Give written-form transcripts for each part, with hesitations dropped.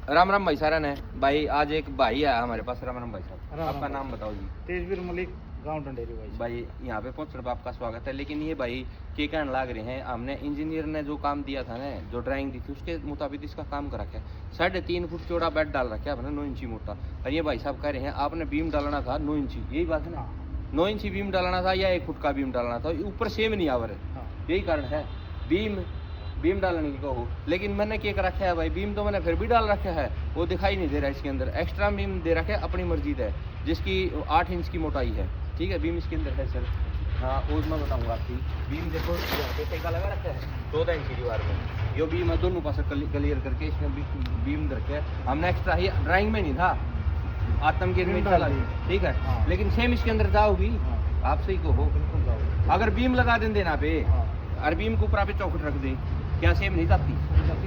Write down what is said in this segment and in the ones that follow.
राम राम भाई सारन है भाई। आज एक भाई आया हमारे पास। राम राम भाई साहब, आपका नाम बताओ जी। तेजवीर मलिक, गांव डंडेरी भाई यहाँ पे पहुँच कर आपका स्वागत है। लेकिन ये भाई के कहने लग रहे हैं, हमने इंजीनियर ने जो काम दिया था ना, जो ड्राइंग दी थी उसके मुताबिक इसका काम कर रखा है। 3.5 फुट चौड़ा बेड डाल रखा है आपने, 9 इंची मोटा। और ये भाई साहब कह रहे हैं आपने बीम डालना था 9 इंची, यही बात है ना? 9 इंची बीम डालना था या 1 फुट का बीम डालना था, ऊपर सेम नहीं आवर है, यही कारण है। बीम डालने की कहो, लेकिन मैंने क्या कर रखा है भाई, बीम तो मैंने फिर भी डाल रखा है, वो दिखाई नहीं दे रहा है। इसके अंदर एक्स्ट्रा बीम दे रखा है अपनी मर्जी है, जिसकी 8 इंच की मोटाई है। ठीक है, बीम इसके अंदर है सर। हाँ, और मैं बताऊंगा आपकी बीम देखो, यहाँ पे टेका लगा रखा है 14 इंच की दीवार में। ये बीम है दोनों पास क्लियर करके इसमें बीम रखे है हमने। एक्स्ट्रा ही ड्राइंग में नहीं था, आत्मगीर में चला। ठीक है, लेकिन सेम इसके अंदर जाओगी आप, सही कहो। अगर बीम लगा दें देना पे और बीम के ऊपर आप चौखट रख दें, क्या सेम नहीं जाती?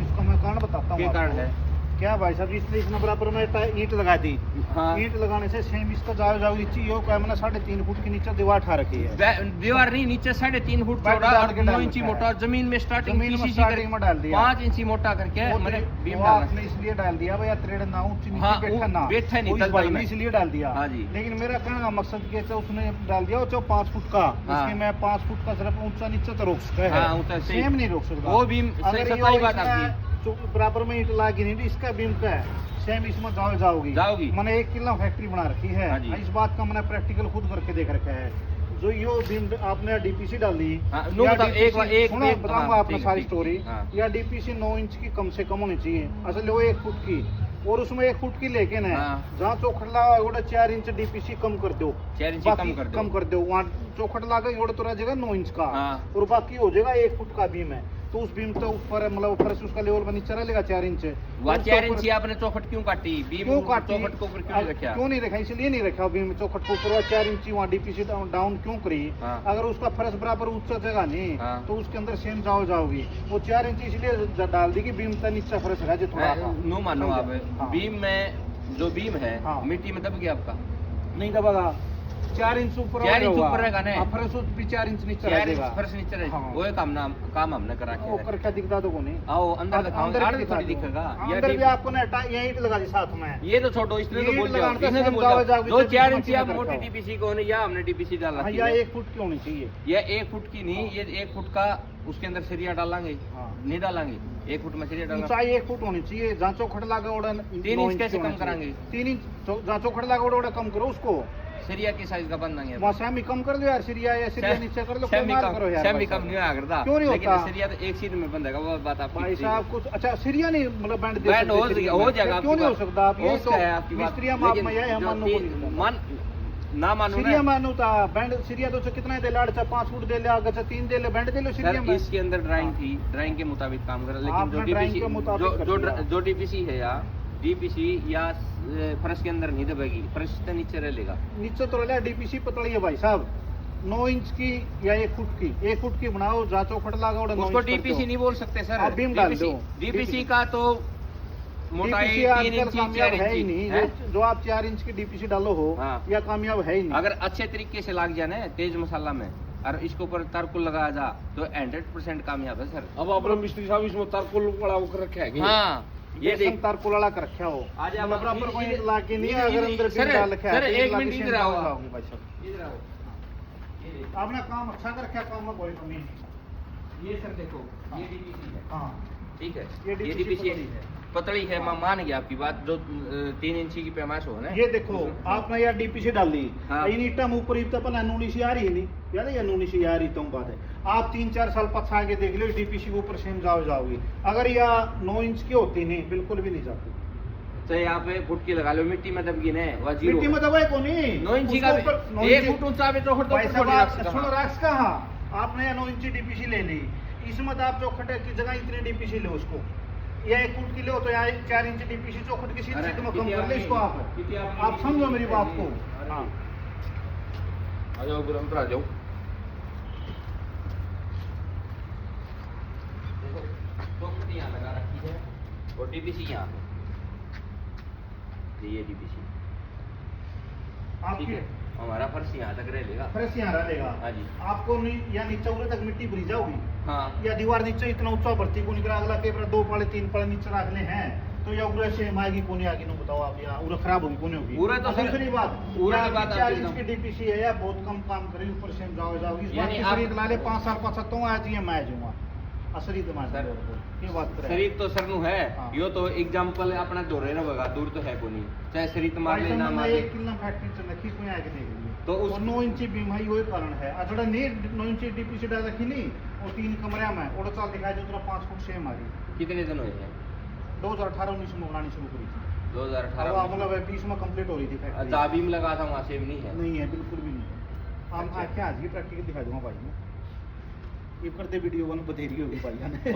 इसका मैं कारण बताता हूँ। क्या कारण है? क्या भाई साहब, इसलिए इसने बराबर में ईंट लगा दी। हाँ। ईंट लगाने से सेम इसका जाओ नीचे यो क्या मैंने 3.5 फुट के नीचे दीवार ठा रखी है। दीवार नहीं, नीचे 3.5 फुट चौड़ा और 9 इंची मोटा। जमीन में स्टार्टिंग में डाल दिया 5 इंची मोटा करके मैंने बीम आपने इसलिए डाल दिया भाई, त्रेड़ ना ऊंची नीचे बैठा नहीं, इसलिए डाल दिया। लेकिन मेरा कहने का मकसद ये था, उसने डाल दिया 5 फुट का, इसमें मैं 5 फुट का सिर्फ ऊंचा नीचे तो रोक सकता है, सेम नहीं रोक सकता वो बीम। तो बराबर में ईंट लागी नहीं, इसका बीम का है सेम, इसमें जाओगी। मैंने 1 किलो फैक्ट्री बना रखी है। इस बात का मैंने प्रैक्टिकल खुद करके देख रखा है। जो यो बीम आपने डीपीसी डाली, बताऊंगा आपने सारी स्टोरी। या डीपीसी 9 इंच की कम से कम होनी चाहिए, असल वो 1 फुट की, और उसमें 1 फुट की लेकिन है जहाँ चौखट लगा 4 इंच डीपीसी कम कर दो, कम कर दो। वहाँ चौखट लगा तो रह जाएगा 9 इंच का, और बाकी हो जाएगा 1 फुट का बीम है। तो उस बीम तो ऊपर मतलब ऊपर से उसका लेवल पर नीचे रहेगा 4 इंच। 4 इंच आपने चौखट क्यों काटी? बीम क्यों काटी? चौखट को ऊपर क्यों रखा? क्यों नहीं रखा? इसलिए नहीं रखा बीम चौखट को ऊपर, 4 इंच वहाँ डीपीसी डाउन क्यों करी? अगर उसका फर्श बराबर ऊंचा जगह नहीं तो उसके अंदर सेम जाओगी। वो 4 इंच इसलिए डाल दी कि बीम का नीचा फर्श है जो थोड़ा नो मानो आप। बीम में जो बीम है मिट्टी में दब गया आपका? नहीं दबेगा, 4 इंच ऊपर रहेगा ना, फर्श भी 4 इंच नीचे रहेगा, फर्श नीचे रहेगा। वो काम हमने करा के ऊपर क्या दिखता तो नहीं। आओ अंदर दिखाओ, अंदर थोड़ी दिखेगा। अंदर भी आपको ना ईंट लगा दी साथ में। ये तो छोड़ो, इसने तो बोल दिया, इसने तो बोल दिया 2-4 इंच आप मोटी डीपीसी को होने, या हमने डीपीसी डाला या 1 फुट की होनी चाहिए। ये 1 फुट की नहीं, ये 1 फुट का उसके अंदर सरिया डालेंगे, नहीं डालेंगे 1 फुट में सरिया डालेंगे। ऊंचाई 1 फुट होनी चाहिए। जहाँ चौखट लगा ओड़ा 3 इंच कैसे कम कराएंगे? 3 इंच जहाँ चौखट लगा ओड़ा कम करो उसको। सरिया की साइज का बन देंगे, वहाँ सेमी कम कर दो यार, सरिया या सरिया नीचे कर लो, सेमी करो यार। सेमी कम नहीं होया करता, क्यों नहीं होता? सरिया तो एक सीध में बंधेगा, वो बात आप भाई साहब कुछ। अच्छा सरिया नहीं मतलब बैंड हो जाएगा, क्यों नहीं हो सकता? आप ये तो मिस्त्री माप में है, हम ना मानो सीरिया मानो था बैंड सीरिया तो कितना दे लाड़ 5 फुट दे ले, आगे 3 दे ले, बैंड दे लो सीरिया में। इसके अंदर ड्राइंग थी, ड्राइंग के मुताबिक काम कर, लेकिन जो डीपीसी है या डीपीसी या फर्श के अंदर नहीं दबेगी, फर्श से नीचे रहेगा। नीचे तो रहेगा, डीपीसी पतली है भाई साहब, 9 इंच की या 1 फुट की। 1 फुट की बनाओ, जहाँ चौखट लगा उसको डीपीसी नहीं बोल सकते सर, आप बीम डाल दो। डीपीसी का तो मोटाई 3 इंच कामयाब है ही नहीं। जो आप 4 इंच की डीपीसी डालो हो या कामयाब है ही नहीं। अगर अच्छे तरीके से लग जाए ना तेज मसाला में, और इसके ऊपर तारकुल लगाया जा तो 100% कामयाब है सर। अब अपना मिस्त्री साहब इसमें तारकुल बड़ा कर रखा है। हाँ, ये देख तारकुल वाला कर रखा हो, आज आप बराबर कोई लाके नहीं है। अगर अंदर बीम डाल रखा है सर, 1 मिनट इधर आओ भाई साहब, इधर आओ। आपने काम अच्छा कर रखा, काम में कोई कमी नहीं। ये सर देखो, ये डीपीसी है। हाँ ठीक है, ये डीपीसी है, पतली है। मैं मान गया आपकी बात, जो 3 इंची की पैमाइश हो ना। ये देखो आपने यार डीपीसी डाल दी, इन ईटम ऊपर ईट अपन अनूनी आ रही नहीं यार, ये अनूनी सी आ रही तो बात है। आप 3-4 साल पछा आगे देख लो, डीपीसी के ऊपर सेम जाओगी। अगर या 9 इंच की होती नहीं, बिल्कुल भी नहीं जाती। तो यहाँ पे फुट की लगा लो, मिट्टी में दबगी ने, मिट्टी में दबाए को नहीं। 9 इंची का 1 फुट ऊंचा भी चौखट तो सुनो राक्स कहा आपने 9 इंची डीपीसी ले ली, इसमें आप चौखट की जगह इतनी डीपीसी ले उसको, या 1 फुट की लो तो यहाँ 4 इंच डीपीसी चौखट की सीट में कम कर ले इसको। आप समझो मेरी बात को। हाँ आ जाओ, गुरम आ जाओ। चौखट यहाँ लगा रखी है और डीपीसी यहाँ पे, ये डीपीसी ठीक है। हमारा फर्श यहाँ तक रहेगा, फर्श यहाँ रहेगा। हाँ जी। आपको नहीं या नीचे उड़े तक मिट्टी भरी जाओगी। हाँ, या दीवार नीचे इतना ऊंचा भर्ती को निकला, अगला पेपर 2 पाले 3 पाले नीचे रखने हैं तो या उरे से माएगी कोने आगे नो बताओ आप, या उरे खराब होगी कोने होगी। उरे तो सर- दूसरी बात, उरे या की बात 4 आपकी इंच एकदम- की डीपीसी है या बहुत कम काम करे, ऊपर से हम जाओगी इस बात यानी की आप- शरीर ला ले 5 साल पाछा तो आ जी मैं जाऊंगा असली तो मैं सर, ये बात करे शरीर तो सरनु है, हाँ। यो तो एग्जाम्पल अपना जो रहे ना दूर तो है को नहीं, चाहे शरीर मार ले ना मार ले। एक किलो फैक्ट्री से रखी कोई आके देख लिए तो तो उस 9 इंची बीम है, वही कारण है। अजड़ा ने 9 इंची डीपीसी डाल रखी नहीं, और 3 कमरे में ओड़ा चाल दिखाई दे, 5 फुट सेम आ रही। कितने दिन हुए हैं? 2018-19 में बनानी शुरू करी थी, 2018 अब मतलब 20 में कंप्लीट हो रही थी फैक्ट्री। अच्छा बीम लगा था वहाँ सेम नहीं है। नहीं है, बिल्कुल भी नहीं है। हम अच्छा। आके आज की प्रैक्टिकल दिखा दूंगा भाई मैं, ये करते वीडियो बन बतेरी होगी भाई ने।